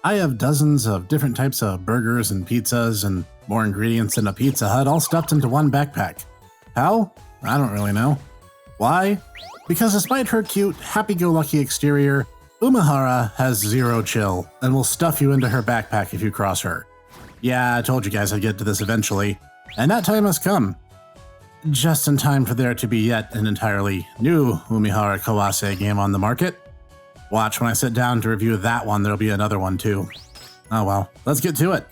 I have dozens of different types of burgers and pizzas and more ingredients than a Pizza Hut all stuffed into one backpack. How? I don't really know. Why? Because despite her cute, happy-go-lucky exterior, Umihara has zero chill and will stuff you into her backpack if you cross her. Yeah, I told you guys I'd get to this eventually, and that time has come. Just in time for there to be yet an entirely new Umihara Kawase game on the market. Watch, when I sit down to review that one, there'll be another one too. Oh well, let's get to it.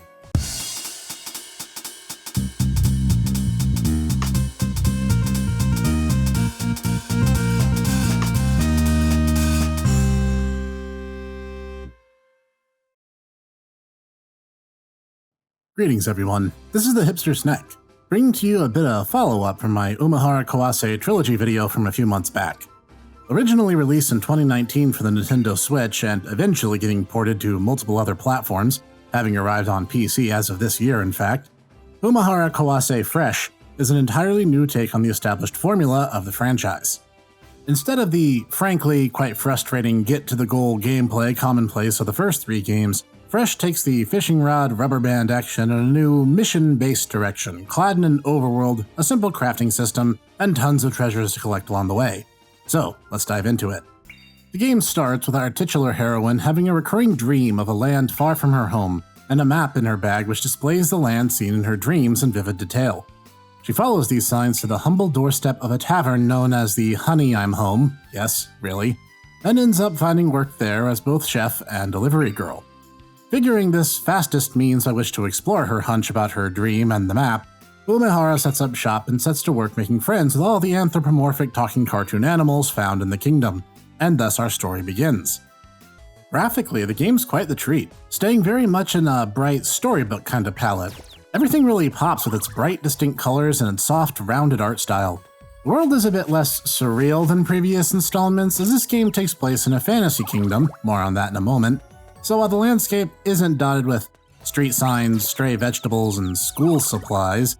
Greetings everyone, this is the Hipster Snek, bringing to you a bit of follow-up from my Umihara Kawase trilogy video from a few months back. Originally released in 2019 for the Nintendo Switch and eventually getting ported to multiple other platforms, having arrived on PC as of this year in fact, Umihara Kawase Fresh is an entirely new take on the established formula of the franchise. Instead of the, frankly, quite frustrating get-to-the-goal gameplay commonplace of the first three games, Fresh takes the fishing rod rubber band action in a new mission-based direction, clad in an overworld, a simple crafting system, and tons of treasures to collect along the way. So, let's dive into it. The game starts with our titular heroine having a recurring dream of a land far from her home, and a map in her bag which displays the land seen in her dreams in vivid detail. She follows these signs to the humble doorstep of a tavern known as the Honey I'm Home, yes, really, and ends up finding work there as both chef and delivery girl. Figuring this fastest means by which to explore her hunch about her dream and the map, Umihara sets up shop and sets to work making friends with all the anthropomorphic talking cartoon animals found in the kingdom, and thus our story begins. Graphically, the game's quite the treat, staying very much in a bright storybook kind of palette. Everything really pops with its bright, distinct colors and its soft, rounded art style. The world is a bit less surreal than previous installments, as this game takes place in a fantasy kingdom, more on that in a moment. So while the landscape isn't dotted with street signs, stray vegetables, and school supplies,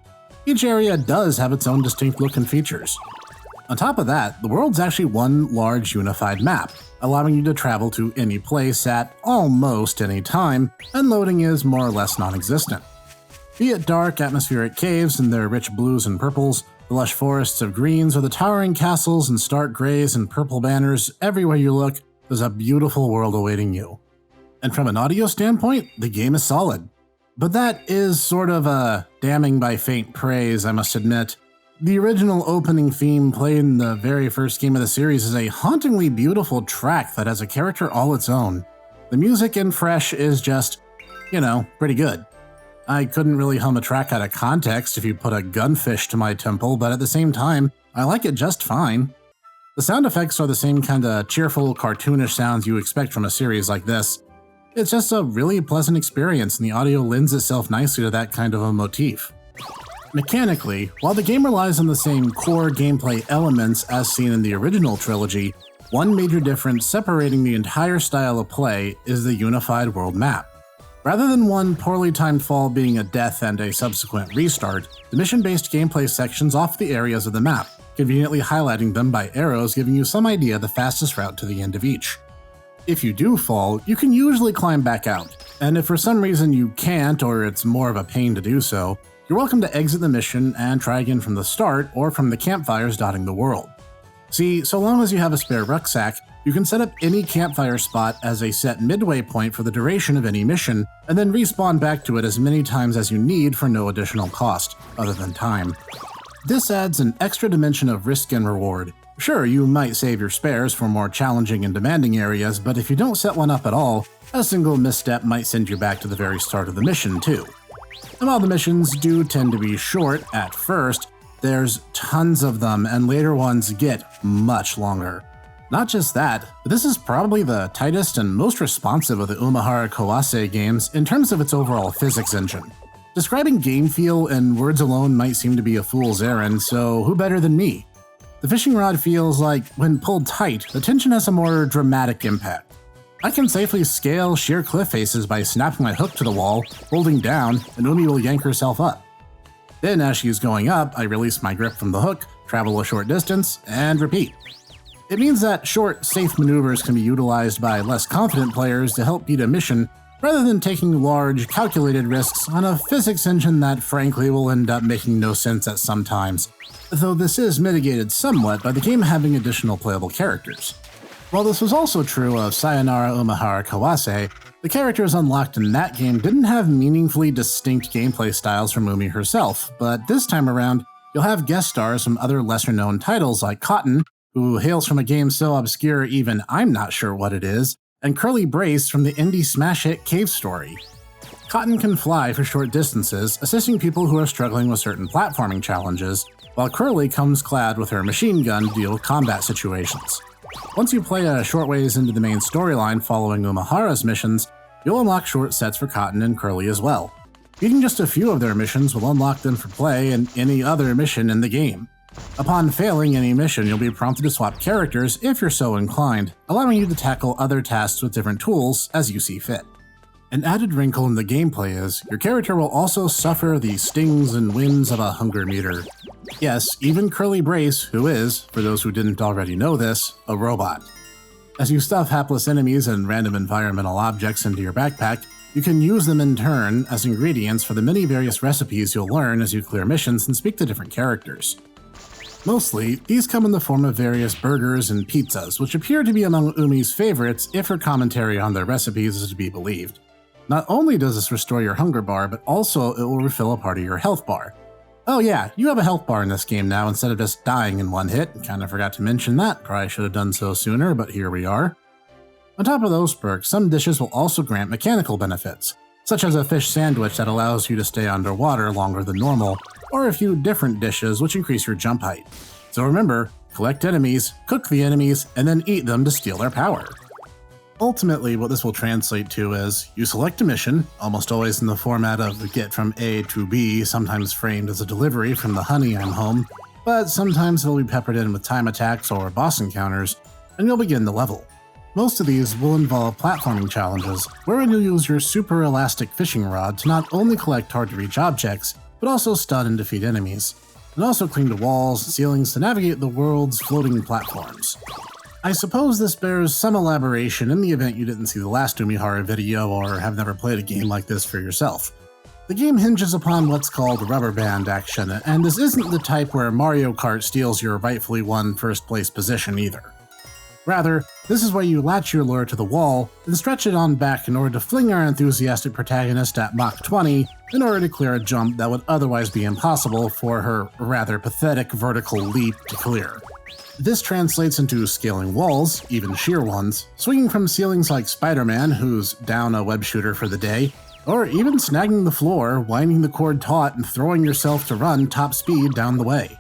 each area does have its own distinct look and features. On top of that, the world's actually one large unified map, allowing you to travel to any place at almost any time, and loading is more or less non-existent. Be it dark, atmospheric caves and their rich blues and purples, the lush forests of greens, or the towering castles and stark grays and purple banners, everywhere you look, there's a beautiful world awaiting you. And from an audio standpoint, the game is solid. But that is sort of a damning by faint praise, I must admit. The original opening theme played in the very first game of the series is a hauntingly beautiful track that has a character all its own. The music in Fresh is just, pretty good. I couldn't really hum a track out of context if you put a gunfish to my temple, but at the same time, I like it just fine. The sound effects are the same kind of cheerful, cartoonish sounds you expect from a series like this. It's just a really pleasant experience, and the audio lends itself nicely to that kind of a motif. Mechanically, while the game relies on the same core gameplay elements as seen in the original trilogy, one major difference separating the entire style of play is the unified world map. Rather than one poorly timed fall being a death and a subsequent restart, the mission-based gameplay sections offer the areas of the map, conveniently highlighting them by arrows giving you some idea of the fastest route to the end of each. If you do fall, you can usually climb back out, and if for some reason you can't or it's more of a pain to do so, you're welcome to exit the mission and try again from the start or from the campfires dotting the world. See, so long as you have a spare rucksack, you can set up any campfire spot as a set midway point for the duration of any mission, and then respawn back to it as many times as you need for no additional cost, other than time. This adds an extra dimension of risk and reward. Sure, you might save your spares for more challenging and demanding areas, but if you don't set one up at all, a single misstep might send you back to the very start of the mission too. And while the missions do tend to be short at first, there's tons of them and later ones get much longer. Not just that, but this is probably the tightest and most responsive of the Umihara Kawase games in terms of its overall physics engine. Describing game feel in words alone might seem to be a fool's errand, so who better than me? The fishing rod feels like, when pulled tight, the tension has a more dramatic impact. I can safely scale sheer cliff faces by snapping my hook to the wall, holding down, and Umi will yank herself up. Then as she's going up, I release my grip from the hook, travel a short distance, and repeat. It means that short, safe maneuvers can be utilized by less confident players to help beat a mission, rather than taking large, calculated risks on a physics engine that frankly will end up making no sense at some times, though this is mitigated somewhat by the game having additional playable characters. While this was also true of Sayonara Umihara Kawase, the characters unlocked in that game didn't have meaningfully distinct gameplay styles from Umi herself, but this time around, you'll have guest stars from other lesser-known titles like Cotton, who hails from a game so obscure even I'm not sure what it is, and Curly Brace from the indie smash hit Cave Story. Cotton can fly for short distances, assisting people who are struggling with certain platforming challenges, while Curly comes clad with her machine gun to deal with combat situations. Once you play a short ways into the main storyline following Umihara's missions, you'll unlock short sets for Cotton and Curly as well. Beating just a few of their missions will unlock them for play in any other mission in the game. Upon failing any mission, you'll be prompted to swap characters if you're so inclined, allowing you to tackle other tasks with different tools as you see fit. An added wrinkle in the gameplay is, your character will also suffer the stings and winds of a hunger meter. Yes, even Curly Brace, who is, for those who didn't already know this, a robot. As you stuff hapless enemies and random environmental objects into your backpack, you can use them in turn as ingredients for the many various recipes you'll learn as you clear missions and speak to different characters. Mostly, these come in the form of various burgers and pizzas, which appear to be among Umi's favorites if her commentary on their recipes is to be believed. Not only does this restore your hunger bar, but also it will refill a part of your health bar. Oh yeah, you have a health bar in this game now instead of just dying in one hit. Kinda forgot to mention that, probably should have done so sooner, but here we are. On top of those perks, some dishes will also grant mechanical benefits, such as a fish sandwich that allows you to stay underwater longer than normal, or a few different dishes which increase your jump height. So remember, collect enemies, cook the enemies, and then eat them to steal their power. Ultimately, what this will translate to is, you select a mission, almost always in the format of get from A to B, sometimes framed as a delivery from the honey I'm home, but sometimes it'll be peppered in with time attacks or boss encounters, and you'll begin the level. Most of these will involve platforming challenges, wherein you'll use your super elastic fishing rod to not only collect hard-to-reach objects, but also stun and defeat enemies, and also cling to walls and ceilings to navigate the world's floating platforms. I suppose this bears some elaboration in the event you didn't see the last Umihara video or have never played a game like this for yourself. The game hinges upon what's called rubber band action, and this isn't the type where Mario Kart steals your rightfully won first place position either. Rather, this is where you latch your lure to the wall and stretch it on back in order to fling our enthusiastic protagonist at Mach 20 in order to clear a jump that would otherwise be impossible for her rather pathetic vertical leap to clear. This translates into scaling walls, even sheer ones, swinging from ceilings like Spider-Man, who's down a web shooter for the day, or even snagging the floor, winding the cord taut, and throwing yourself to run top speed down the way.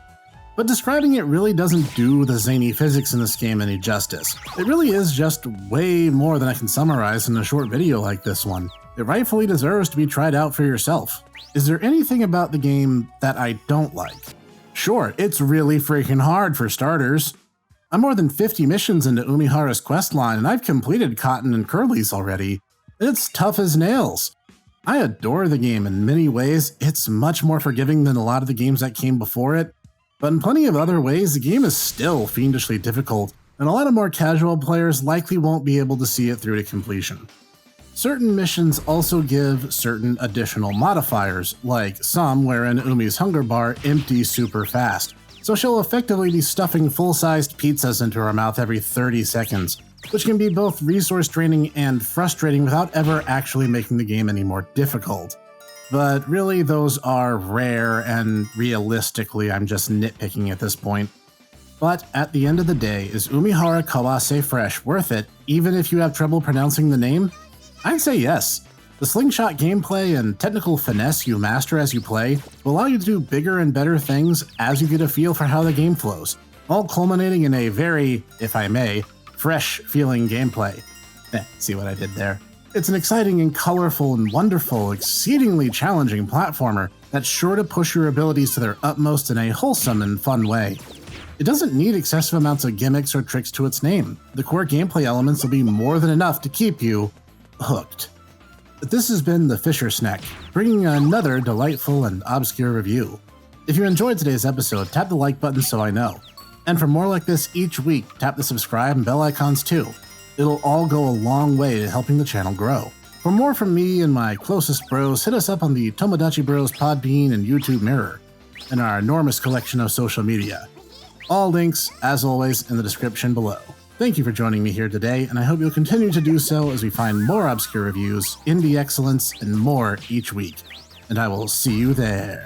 But describing it really doesn't do the zany physics in this game any justice. It really is just way more than I can summarize in a short video like this one. It rightfully deserves to be tried out for yourself. Is there anything about the game that I don't like? Sure, it's really freaking hard for starters. I'm more than 50 missions into Umihara's questline and I've completed Cotton and Curly's already. It's tough as nails. I adore the game in many ways. It's much more forgiving than a lot of the games that came before it. But in plenty of other ways, the game is still fiendishly difficult, and a lot of more casual players likely won't be able to see it through to completion. Certain missions also give certain additional modifiers, like some wherein Umi's hunger bar empties super fast, so she'll effectively be stuffing full-sized pizzas into her mouth every 30 seconds, which can be both resource draining and frustrating without ever actually making the game any more difficult. But really, those are rare, and realistically, I'm just nitpicking at this point. But at the end of the day, is Umihara Kawase Fresh worth it, even if you have trouble pronouncing the name? I'd say yes. The slingshot gameplay and technical finesse you master as you play will allow you to do bigger and better things as you get a feel for how the game flows, all culminating in a very, if I may, fresh-feeling gameplay. See what I did there? It's an exciting and colorful and wonderful, exceedingly challenging platformer that's sure to push your abilities to their utmost in a wholesome and fun way. It doesn't need excessive amounts of gimmicks or tricks to its name. The core gameplay elements will be more than enough to keep you hooked. But this has been the Snek, bringing another delightful and obscure review. If you enjoyed today's episode, tap the like button so I know. And for more like this each week, tap the subscribe and bell icons too. It'll all go a long way to helping the channel grow. For more from me and my closest bros, hit us up on the Tomodachi Bros Podbean and YouTube Mirror, and our enormous collection of social media. All links, as always, in the description below. Thank you for joining me here today, and I hope you'll continue to do so as we find more obscure reviews, indie excellence, and more each week. And I will see you there.